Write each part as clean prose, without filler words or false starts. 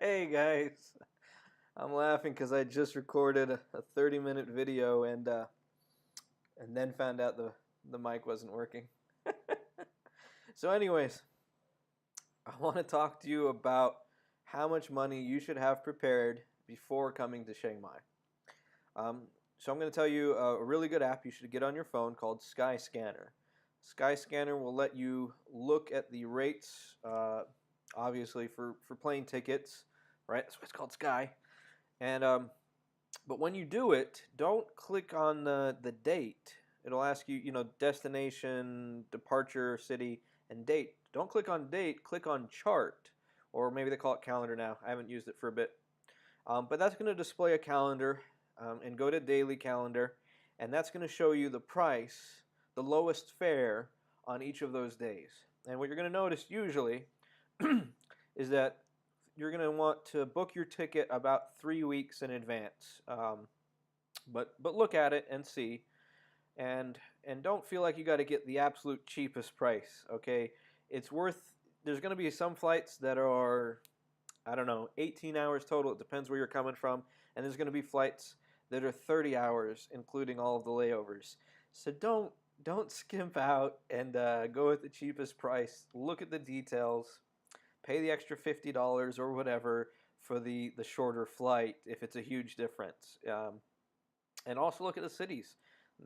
Hey guys, I'm laughing because I just recorded a 30-minute video and then found out the mic wasn't working. So, anyways, I want to talk to you about how much money you should have prepared before coming to Chiang Mai. So, I'm going to tell you a really good app you should get on your phone called Skyscanner. Skyscanner will let you look at the rates, obviously for plane tickets, right? That's why it's called Sky. And But when you do it, don't click on the date. It'll ask you, destination, departure, city, and date. Don't click on date, click on chart. Or maybe they call it calendar now. I haven't used it for a bit. But that's going to display a calendar and go to daily calendar. And that's going to show you the price, the lowest fare on each of those days. And what you're going to notice usually is that you're going to want to book your ticket about 3 weeks in advance. But look at it and see, and don't feel like you got to get the absolute cheapest price. Okay, it's worth. There's going to be some flights that are, I don't know, 18 hours total. It depends where you're coming from, and there's going to be flights that are 30 hours, including all of the layovers. So don't skimp out and go with the cheapest price. Look at the details. Pay the extra $50 or whatever for the shorter flight if it's a huge difference. And also look at the cities.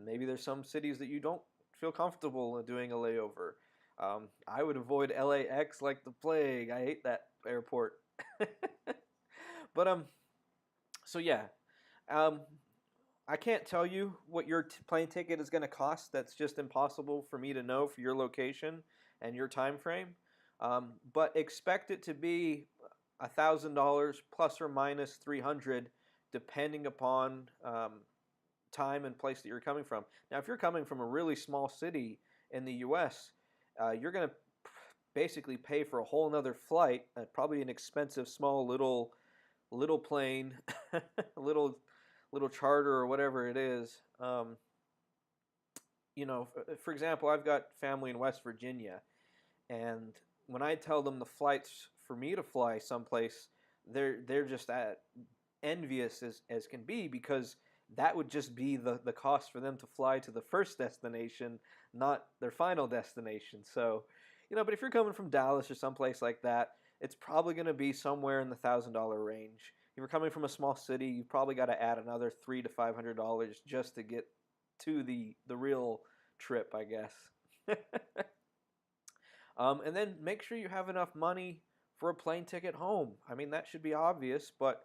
Maybe there's some cities that you don't feel comfortable doing a layover. I would avoid LAX like the plague. I hate that airport. But so yeah, um, I can't tell you what your plane ticket is going to cost. That's just impossible for me to know for your location and your time frame. But expect it to be $1,000 plus or minus 300, depending upon time and place that you're coming from. Now, if you're coming from a really small city in the U.S., you're going to basically pay for a whole nother flight, probably an expensive small little plane, little charter or whatever it is. For example, I've got family in West Virginia, and when I tell them the flights for me to fly someplace, they're just envious as can be, because that would just be the cost for them to fly to the first destination, not their final destination. So, but if you're coming from Dallas or someplace like that, it's probably going to be somewhere in the $1,000 range. If you're coming from a small city, you've probably got to add another $300 to $500 just to get to the real trip, I guess. And then make sure you have enough money for a plane ticket home. I mean, that should be obvious, but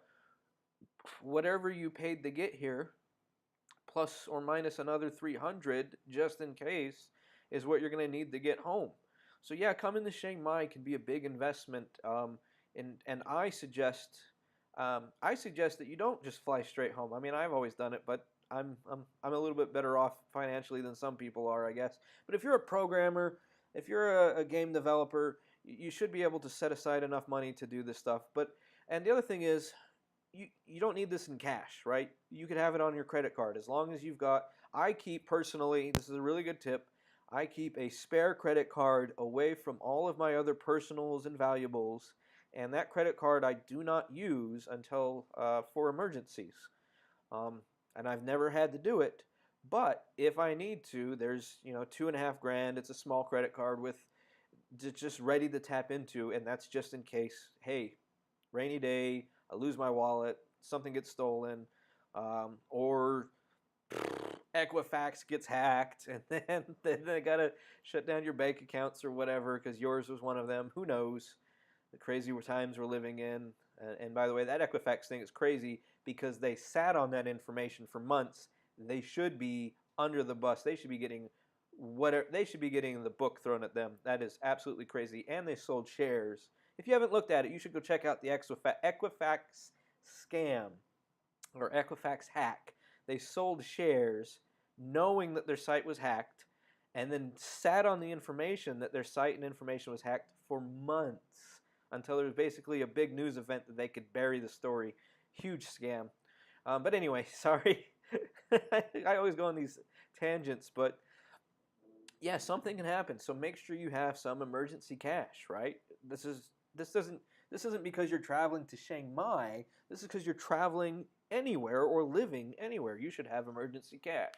whatever you paid to get here, plus or minus another 300 just in case, is what you're going to need to get home. So yeah, coming to Chiang Mai can be a big investment, and I suggest that you don't just fly straight home. I mean, I've always done it, but I'm a little bit better off financially than some people are, I guess. But if you're a programmer, if you're a game developer, you should be able to set aside enough money to do this stuff. And the other thing is, you don't need this in cash, right? You could have it on your credit card as long as you've got. I keep personally, this is a really good tip. I keep a spare credit card away from all of my other personals and valuables, and that credit card I do not use until for emergencies. And I've never had to do it. But if I need to, there's 2.5 grand. It's a small credit card with just ready to tap into, and that's just in case. Hey, rainy day, I lose my wallet, something gets stolen, or Equifax gets hacked, and then they gotta shut down your bank accounts or whatever because yours was one of them. Who knows? The crazy times we're living in. And by the way, that Equifax thing is crazy because they sat on that information for months. They should be under the bus. They should be getting whatever. They should be getting the book thrown at them. That is absolutely crazy. And they sold shares. If you haven't looked at it, you should go check out the Equifax scam or Equifax hack. They sold shares knowing that their site was hacked, and then sat on the information that their site and information was hacked for months until there was basically a big news event that they could bury the story. Huge scam. But anyway, sorry. I always go on these tangents, but yeah, something can happen. So make sure you have some emergency cash, right? This This isn't because you're traveling to Chiang Mai. This is because you're traveling anywhere or living anywhere. You should have emergency cash.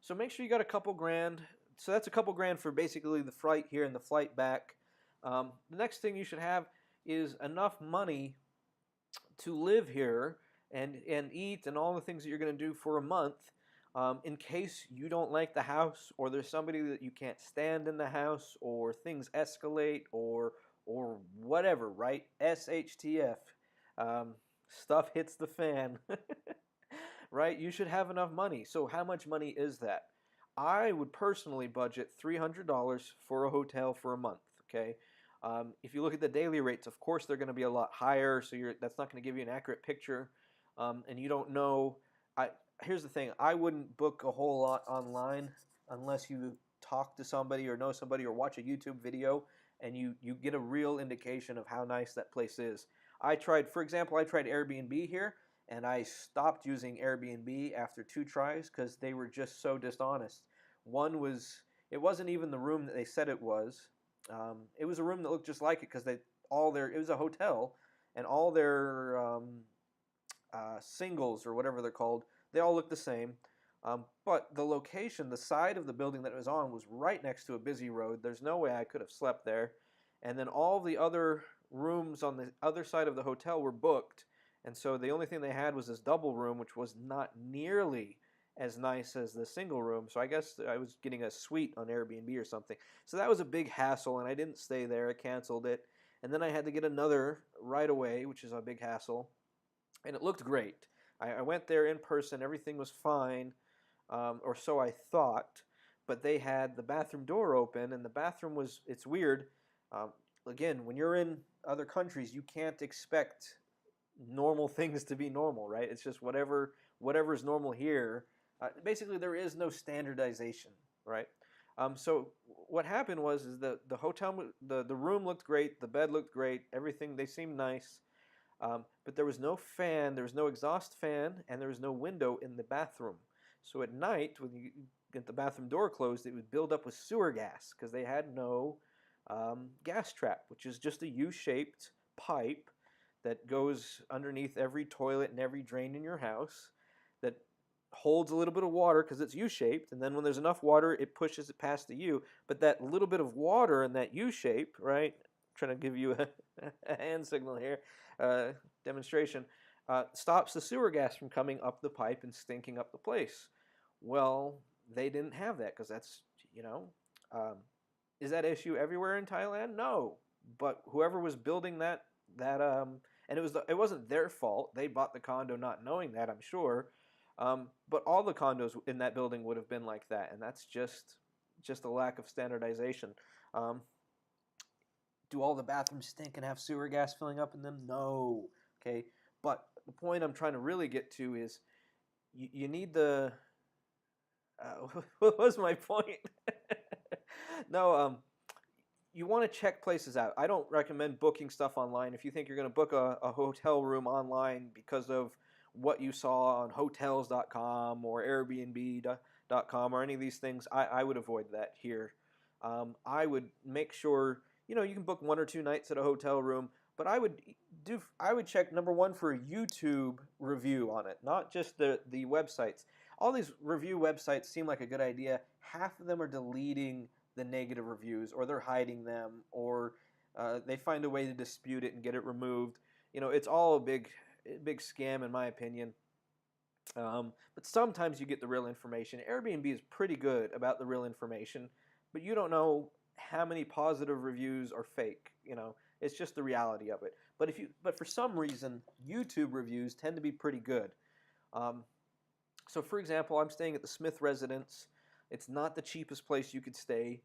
So make sure you got a couple grand. So that's a couple grand for basically the flight here and the flight back. The next thing you should have is enough money to live here and eat and all the things that you're going to do for a month, in case you don't like the house, or there's somebody that you can't stand in the house, or things escalate, or whatever, right? SHTF. Stuff hits the fan. Right? You should have enough money. So how much money is that? I would personally budget $300 for a hotel for a month, okay? If you look at the daily rates, of course they're going to be a lot higher, so that's not going to give you an accurate picture, and you don't know. Here's the thing, I wouldn't book a whole lot online unless you talk to somebody or know somebody or watch a YouTube video and you get a real indication of how nice that place is. For example, I tried Airbnb here, and I stopped using Airbnb after 2 tries because they were just so dishonest. One was, it wasn't even the room that they said it was. It was a room that looked just like it because it was a hotel, and all their singles or whatever they're called, they all looked the same. But the location, the side of the building that it was on, was right next to a busy road. There's no way I could have slept there. And then all the other rooms on the other side of the hotel were booked. And so the only thing they had was this double room, which was not nearly as nice as the single room. So I guess I was getting a suite on Airbnb or something. So that was a big hassle, and I didn't stay there. I canceled it. And then I had to get another right away, which is a big hassle. And it looked great. I went there in person. Everything was fine, or so I thought. But they had the bathroom door open, and the bathroom was, it's weird. Again, when you're in other countries, you can't expect normal things to be normal, right? It's just whatever's normal here. Basically, there is no standardization, right? So what happened was the hotel, the room looked great, the bed looked great, everything, they seemed nice, but there was no fan, there was no exhaust fan, and there was no window in the bathroom. So at night, when you get the bathroom door closed, it would build up with sewer gas because they had no gas trap, which is just a U-shaped pipe that goes underneath every toilet and every drain in your house that holds a little bit of water because it's U-shaped, and then when there's enough water, it pushes it past the U. But that little bit of water in that U-shape, right, I'm trying to give you a hand signal here, demonstration, stops the sewer gas from coming up the pipe and stinking up the place. Well, they didn't have that because that's, is that issue everywhere in Thailand? No. But whoever was building that and it wasn't their fault. They bought the condo not knowing that, I'm sure. But all the condos in that building would have been like that, and that's just a lack of standardization. Do all the bathrooms stink and have sewer gas filling up in them? No. Okay. But the point I'm trying to really get to is you need the... what was my point? No, you want to check places out. I don't recommend booking stuff online. If you think you're going to book a hotel room online because of what you saw on hotels.com or airbnb.com or any of these things, I would avoid that here. I would make sure, you can book 1 or 2 nights at a hotel room, but I would check, number one, for a YouTube review on it, not just the websites. All these review websites seem like a good idea. Half of them are deleting the negative reviews, or they're hiding them, or they find a way to dispute it and get it removed. It's all a big scam in my opinion. But sometimes you get the real information. Airbnb is pretty good about the real information, but you don't know how many positive reviews are fake. It's just the reality of it. But for some reason, YouTube reviews tend to be pretty good. So for example, I'm staying at the Smith Residence. It's not the cheapest place you could stay.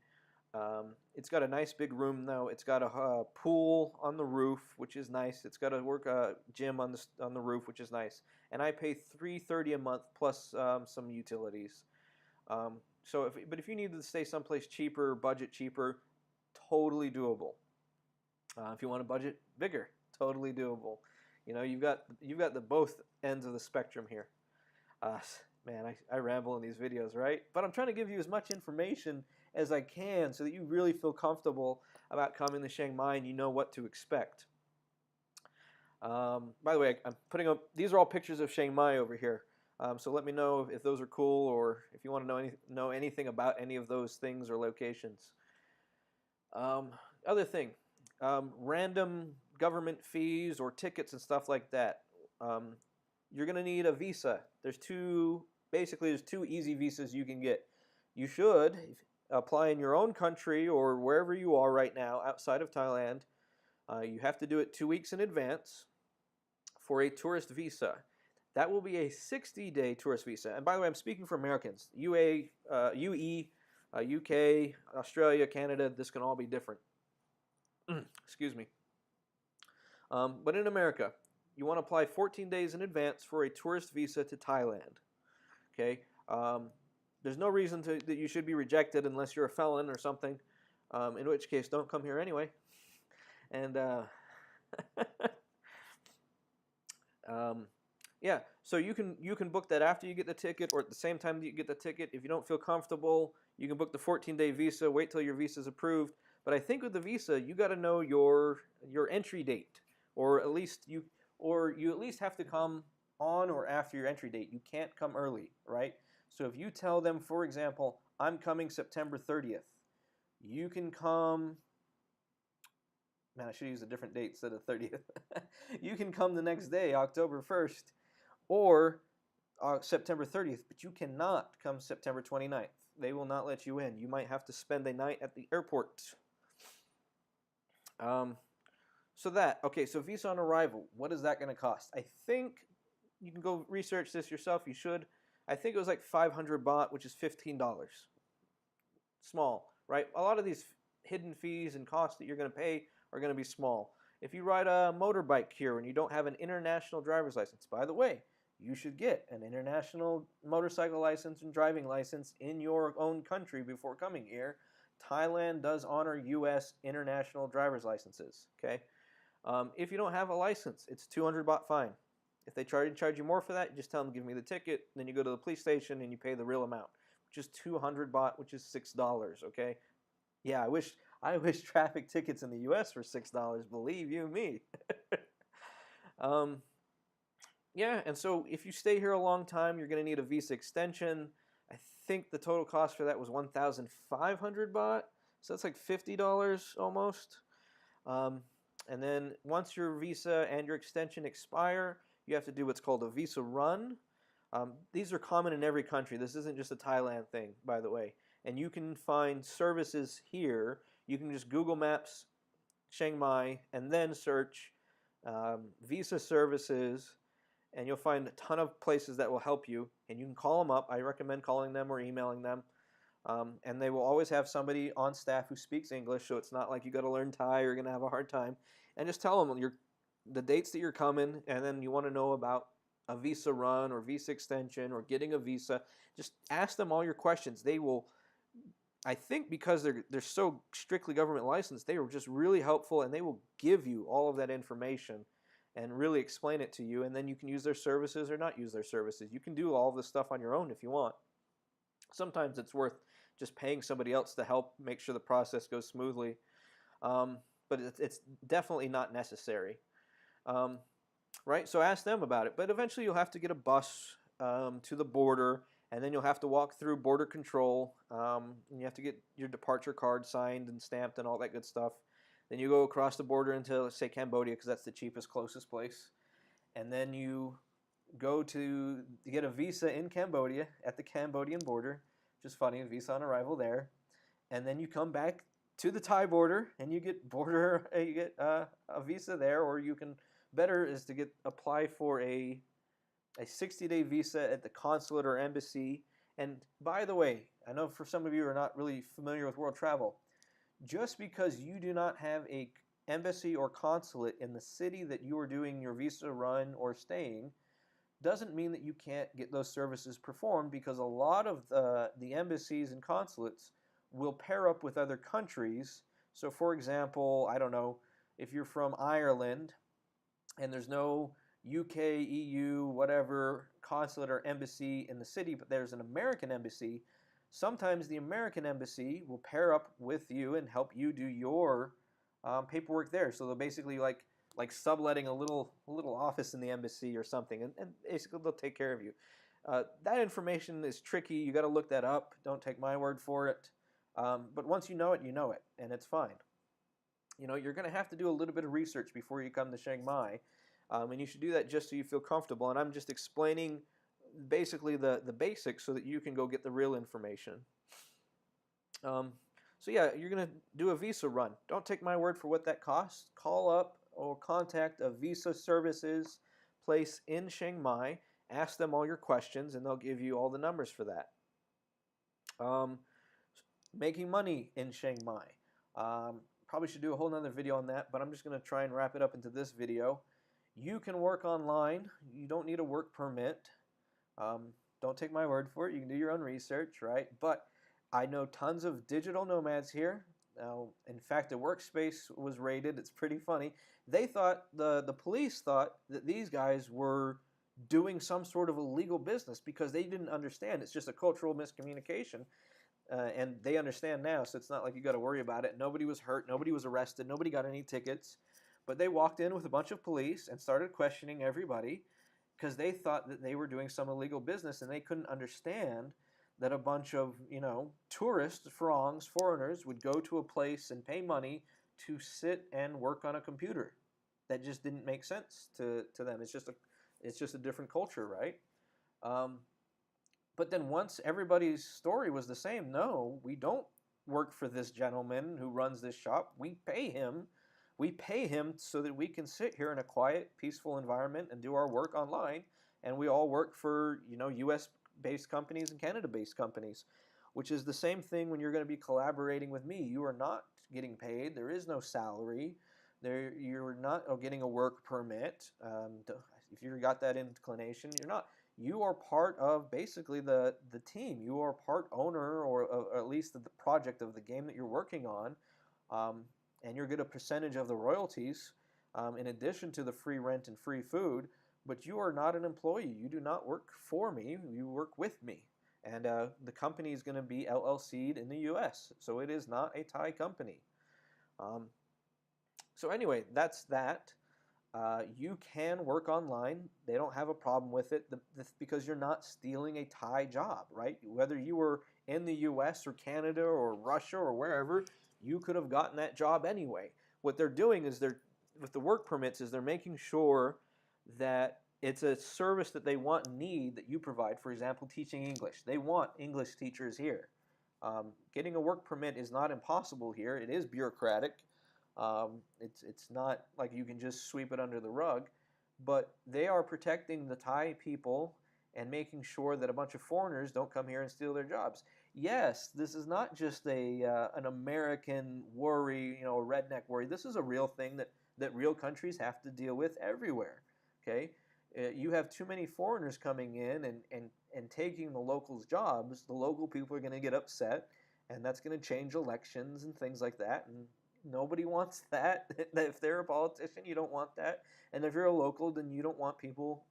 It's got a nice big room though. It's got a pool on the roof, which is nice. It's got a gym on the roof, which is nice. And I pay $330 a month plus some utilities. But if you needed to stay someplace cheaper, budget cheaper, totally doable. If you want a budget bigger, totally doable. You've got the both ends of the spectrum here. Man, I ramble in these videos, right? But I'm trying to give you as much information as I can so that you really feel comfortable about coming to Chiang Mai and you know what to expect. By the way, I'm putting up, these are all pictures of Chiang Mai over here. So let me know if those are cool, or if you want to know anything about any of those things or locations. Other thing, random government fees or tickets and stuff like that. You're going to need a visa. Basically, there's two easy visas you can get. You should apply in your own country or wherever you are right now outside of Thailand. You have to do it 2 weeks in advance for a tourist visa. That will be a 60-day tourist visa. And by the way, I'm speaking for Americans. UE, UK, Australia, Canada, this can all be different. Excuse me. But in America, you want to apply 14 days in advance for a tourist visa to Thailand. Okay? There's no reason that you should be rejected unless you're a felon or something, in which case don't come here anyway. And yeah, so you can book that after you get the ticket or at the same time that you get the ticket. If you don't feel comfortable, you can book the 14-day visa, wait till your visa is approved. But I think with the visa, you got to know your entry date, or you at least have to come on or after your entry date. You can't come early, right? So if you tell them, for example, I'm coming September 30th, you can come. Man, I should use a different date instead of 30th. You can come the next day, October 1st, or September 30th, but you cannot come September 29th. They will not let you in. You might have to spend a night at the airport. So visa on arrival, what is that going to cost? I think you can go research this yourself. You should. I think it was like 500 baht, which is $15. Small, right? A lot of these hidden fees and costs that you're going to pay are going to be small. If you ride a motorbike here and you don't have an international driver's license, by the way, you should get an international motorcycle license and driving license in your own country before coming here. Thailand does honor U.S. international driver's licenses, okay? If you don't have a license, it's 200 baht fine. If they charge you more for that, you just tell them, give me the ticket, then you go to the police station and you pay the real amount, which is 200 baht, which is $6, okay? Yeah, I wish traffic tickets in the U.S. were $6, believe you me. Yeah, and so if you stay here a long time, you're going to need a visa extension. I think the total cost for that was 1,500 baht, so that's like $50 almost. And then once your visa and your extension expire, you have to do what's called a visa run. These are common in every country. This isn't just a Thailand thing, by the way. And you can find services here. You can just Google Maps Chiang Mai and then search visa services, and you'll find a ton of places that will help you. And you can call them up. I recommend calling them or emailing them. And they will always have somebody on staff who speaks English, so it's not like you got to learn Thai or you're going to have a hard time. And just tell them the dates that you're coming, and then you want to know about a visa run or visa extension or getting a visa. Just ask them all your questions. They will, I think because they're so strictly government licensed, they are just really helpful, and they will give you all of that information and really explain it to you, and then you can use their services or not use their services. You can do all of this stuff on your own if you want. Sometimes it's worth just paying somebody else to help make sure the process goes smoothly. But it's definitely not necessary. Right? So ask them about it. But eventually you'll have to get a bus to the border, and then you'll have to walk through border control. And you have to get your departure card signed and stamped and all that good stuff. Then you go across the border into, let's say, Cambodia, because that's the cheapest, closest place. And then you go to get a visa in Cambodia at the Cambodian border, which is funny, a visa on arrival there. And then you come back to the Thai border and you get a visa there, or you can, better is to apply for a 60-day visa at the consulate or embassy. And by the way, I know for some of you who are not really familiar with world travel, just because you do not have a embassy or consulate in the city that you are doing your visa run or staying doesn't mean that you can't get those services performed, because a lot of the embassies and consulates will pair up with other countries. So for example, I don't know, if you're from Ireland and there's no UK, EU, whatever consulate or embassy in the city, but there's an American embassy, sometimes the American embassy will pair up with you and help you do your paperwork there. So they'll basically like like subletting a little office in the embassy or something, and basically they'll take care of you. That information is tricky. You got to look that up. Don't take my word for it. But once you know it, and it's fine. You're going to have to do a little bit of research before you come to Chiang Mai, and you should do that just so you feel comfortable. And I'm just explaining basically the basics so that you can go get the real information. So yeah, you're going to do a visa run. Don't take my word for what that costs. Call up or contact a visa services place in Chiang Mai. Ask them all your questions, and they'll give you all the numbers for that. Making money in Chiang Mai. Probably should do a whole nother video on that, but I'm just going to try and wrap it up into this video. You can work online. You don't need a work permit. Don't take my word for it. You can do your own research, right? But I know tons of digital nomads here. Now, in fact, the workspace was raided. It's pretty funny. They thought, the police thought that these guys were doing some sort of illegal business because they didn't understand. It's just a cultural miscommunication. And they understand now, so it's not like you got to worry about it. Nobody was hurt. Nobody was arrested. Nobody got any tickets. But they walked in with a bunch of police and started questioning everybody because they thought that they were doing some illegal business, and they couldn't understand that a bunch of, tourists, foreigners, would go to a place and pay money to sit and work on a computer. That just didn't make sense to them. It's just a different culture, right? But then once everybody's story was the same, no, we don't work for this gentleman who runs this shop. We pay him. We pay him so that we can sit here in a quiet, peaceful environment and do our work online. And we all work for, US-based companies and Canada-based companies, which is the same thing when you're going to be collaborating with me. You are not getting paid. There is no salary. You're not getting a work permit. If you got that inclination, you're not. You are part of basically the team. You are part owner, or at least the project of the game that you're working on, and you'll get a percentage of the royalties in addition to the free rent and free food. But you are not an employee. You do not work for me. You work with me. And the company is going to be LLC'd in the U.S., so it is not a Thai company. So anyway, that's that. You can work online. They don't have a problem with it because you're not stealing a Thai job, right? Whether you were in the US or Canada or Russia or wherever, you could have gotten that job anyway. What they're doing is with the work permits, is they're making sure that it's a service that they want and need that you provide. For example, teaching English. They want English teachers here. Getting a work permit is not impossible here. It is bureaucratic. It's not like you can just sweep it under the rug, but they are protecting the Thai people and making sure that a bunch of foreigners don't come here and steal their jobs. Yes, this is not just an American worry, a redneck worry. This is a real thing that real countries have to deal with everywhere. Okay, you have too many foreigners coming in and taking the locals' jobs. The local people are going to get upset, and that's going to change elections and things like that. And nobody wants that. If they're a politician, you don't want that. And if you're a local, then you don't want people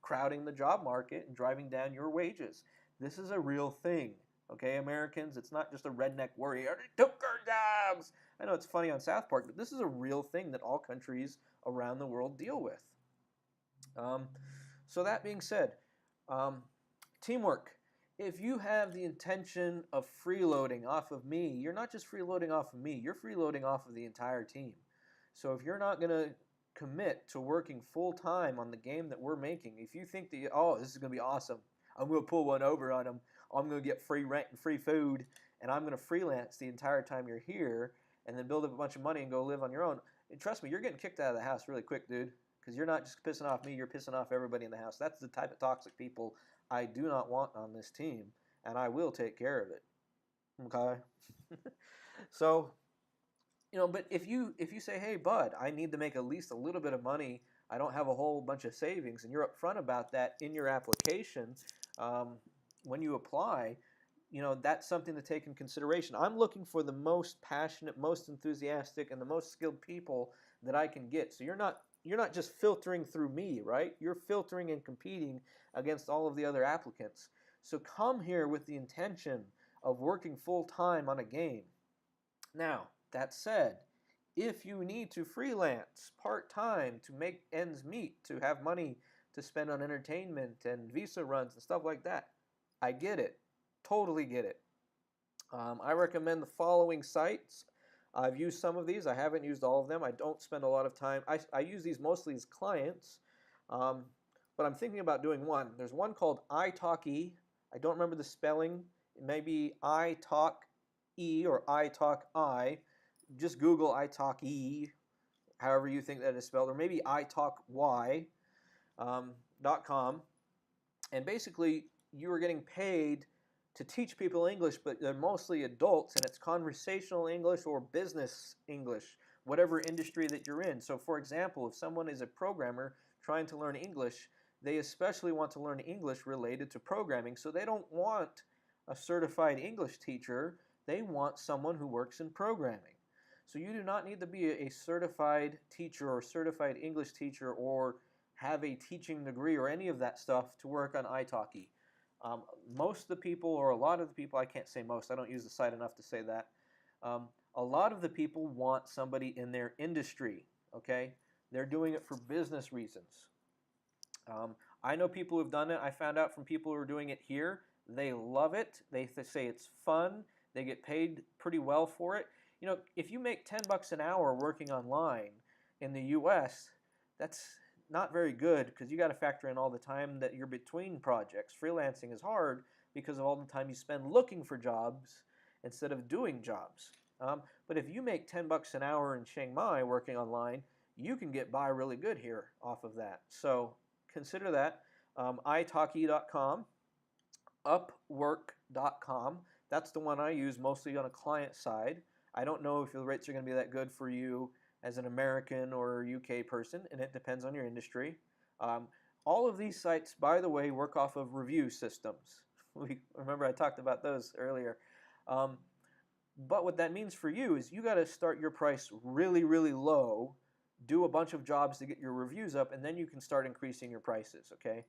crowding the job market and driving down your wages. This is a real thing. Okay, Americans, it's not just a redneck worry. They took our jobs. I know it's funny on South Park, but this is a real thing that all countries around the world deal with. So that being said, teamwork. If you have the intention of freeloading off of me, you're not just freeloading off of me, you're freeloading off of the entire team. So if you're not going to commit to working full-time on the game that we're making, if you think that, this is going to be awesome, I'm going to pull one over on them, I'm going to get free rent and free food, and I'm going to freelance the entire time you're here, and then build up a bunch of money and go live on your own, and trust me, you're getting kicked out of the house really quick, dude, because you're not just pissing off me, you're pissing off everybody in the house. That's the type of toxic people I do not want on this team, and I will take care of it. Okay? So, but if you say, hey, bud, I need to make at least a little bit of money, I don't have a whole bunch of savings, and you're upfront about that in your application, when you apply, that's something to take in consideration. I'm looking for the most passionate, most enthusiastic, and the most skilled people that I can get. So you're not just filtering through me, right? You're filtering and competing against all of the other applicants. So come here with the intention of working full-time on a game. Now, that said, If you need to freelance part-time to make ends meet, to have money to spend on entertainment and visa runs and stuff like that, I get it. Totally get it. I recommend the following sites. I've used some of these. I haven't used all of them. I don't spend a lot of time. I use these mostly as clients, but I'm thinking about doing one. There's one called iTalki. I don't remember the spelling. It may be iTalki or iTalki. Just Google iTalki, however you think that is spelled, or maybe iTalki.com. And basically, you are getting paid to teach people English, but they're mostly adults, and it's conversational English or business English, whatever industry that you're in. So for example, if someone is a programmer trying to learn English, they especially want to learn English related to programming, so they don't want a certified English teacher, they want someone who works in programming. So you do not need to be a certified teacher or certified English teacher or have a teaching degree or any of that stuff to work on iTalki. Most of the people, or a lot of the people, I can't say most, I don't use the site enough to say that, a lot of the people want somebody in their industry, okay? They're doing it for business reasons. I know people who've done it. I found out from people who are doing it here. They love it. They say it's fun. They get paid pretty well for it. You know, if you make 10 bucks an hour working online in the US, that's not very good because you got to factor in all the time that you're between projects. Freelancing is hard because of all the time you spend looking for jobs instead of doing jobs. But if you make 10 bucks an hour in Chiang Mai working online, you can get by really good here off of that. So consider that. italki.com, upwork.com. That's the one I use mostly on a client side. I don't know if the rates are going to be that good for you as an American or UK person, and it depends on your industry. All of these sites, by the way, work off of review systems. Remember I talked about those earlier. But what that means for you is you got to start your price really, really low, do a bunch of jobs to get your reviews up, and then you can start increasing your prices, okay?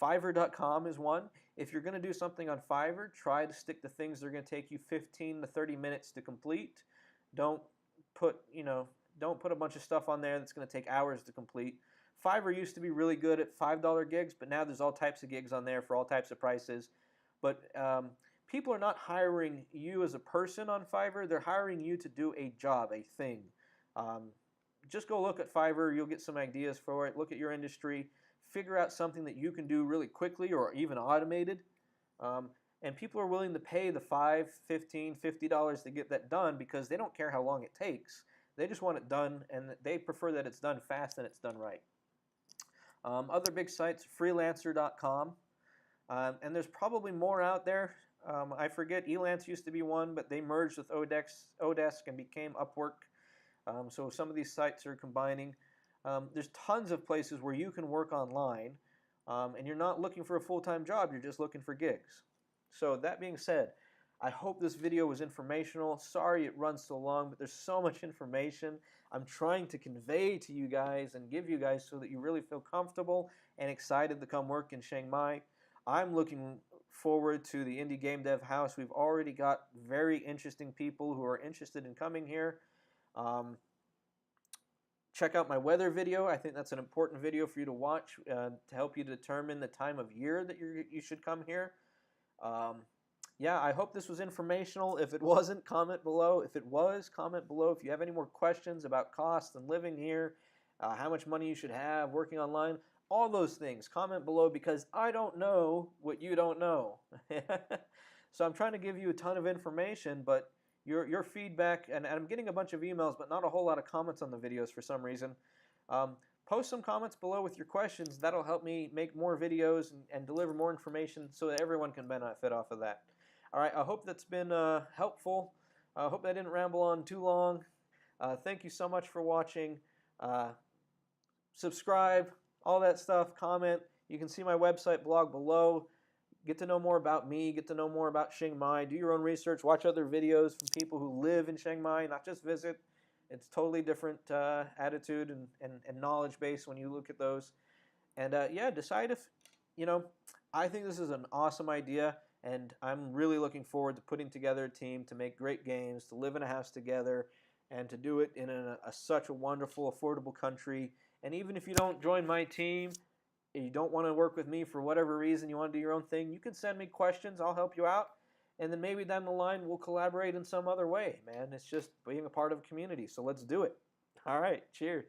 Fiverr.com is one. If you're going to do something on Fiverr, try to stick to things that are going to take you 15 to 30 minutes to complete. Don't put a bunch of stuff on there that's going to take hours to complete. Fiverr used to be really good at $5 gigs, but now there's all types of gigs on there for all types of prices. But people are not hiring you as a person on Fiverr. They're hiring you to do a job, a thing. Just go look at Fiverr. You'll get some ideas for it. Look at your industry. Figure out something that you can do really quickly or even automated. And people are willing to pay the $5, $15, $50 to get that done because they don't care how long it takes. They just want it done, and they prefer that it's done fast and it's done right. Other big sites, freelancer.com. And there's probably more out there. I forget, Elance used to be one, but they merged with Odesk and became Upwork. So some of these sites are combining. There's tons of places where you can work online, and you're not looking for a full-time job, you're just looking for gigs. So that being said, I hope this video was informational. Sorry it runs so long, but there's so much information I'm trying to convey to you guys and give you guys so that you really feel comfortable and excited to come work in Chiang Mai. I'm looking forward to the Indie Game Dev House. We've already got very interesting people who are interested in coming here. Check out my weather video. I think that's an important video for you to watch to help you determine the time of year that you should come here. Yeah, I hope this was informational. If it wasn't, comment below. If it was, comment below. If you have any more questions about costs and living here, how much money you should have, working online, all those things, comment below because I don't know what you don't know. So I'm trying to give you a ton of information, but your feedback, and I'm getting a bunch of emails, but not a whole lot of comments on the videos for some reason. Post some comments below with your questions. That'll help me make more videos and deliver more information so that everyone can benefit off of that. All right, I hope that's been helpful. I hope I didn't ramble on too long. Thank you so much for watching. Subscribe, all that stuff, comment. You can see my website blog below. Get to know more about me, get to know more about Chiang Mai. Do your own research, watch other videos from people who live in Chiang Mai, not just visit. It's totally different attitude and knowledge base when you look at those. And yeah, decide if, I think this is an awesome idea, and I'm really looking forward to putting together a team to make great games, to live in a house together, and to do it in such a wonderful, affordable country. And even if you don't join my team, and you don't want to work with me for whatever reason, you want to do your own thing, you can send me questions. I'll help you out. And then maybe down the line, we'll collaborate in some other way, man. It's just being a part of a community. So let's do it. All right. Cheers.